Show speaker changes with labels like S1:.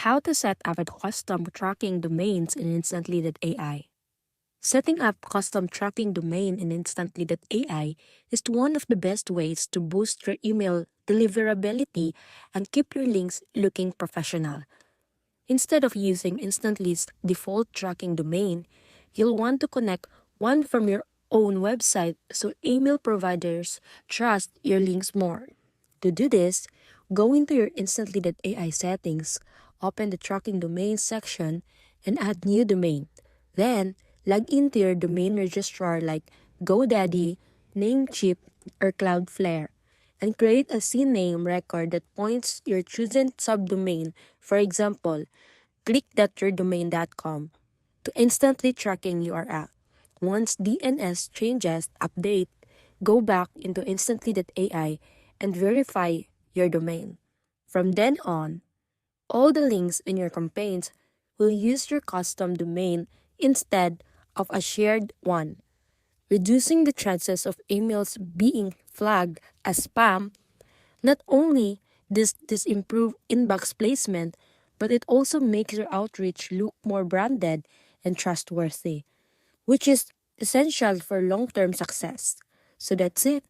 S1: How to set up a custom tracking domains in Instantly.ai. Setting up custom tracking domain in Instantly.ai is one of the best ways to boost your email deliverability and keep your links looking professional. Instead of using Instantly's default tracking domain, you'll want to connect one from your own website so email providers trust your links more. To do this, go into your Instantly.ai settings, open the tracking domain section, and add new domain. Then, log into your domain registrar like GoDaddy, Namecheap, or Cloudflare, and create a CNAME record that points your chosen subdomain, for example, click.yourdomain.com, to instantly tracking URL. Once DNS changes update, go back into Instantly.ai and verify your domain. From then on, all the links in your campaigns will use your custom domain instead of a shared one, reducing the chances of emails being flagged as spam. Not only does this improve inbox placement, but it also makes your outreach look more branded and trustworthy, which is essential for long-term success. So that's it.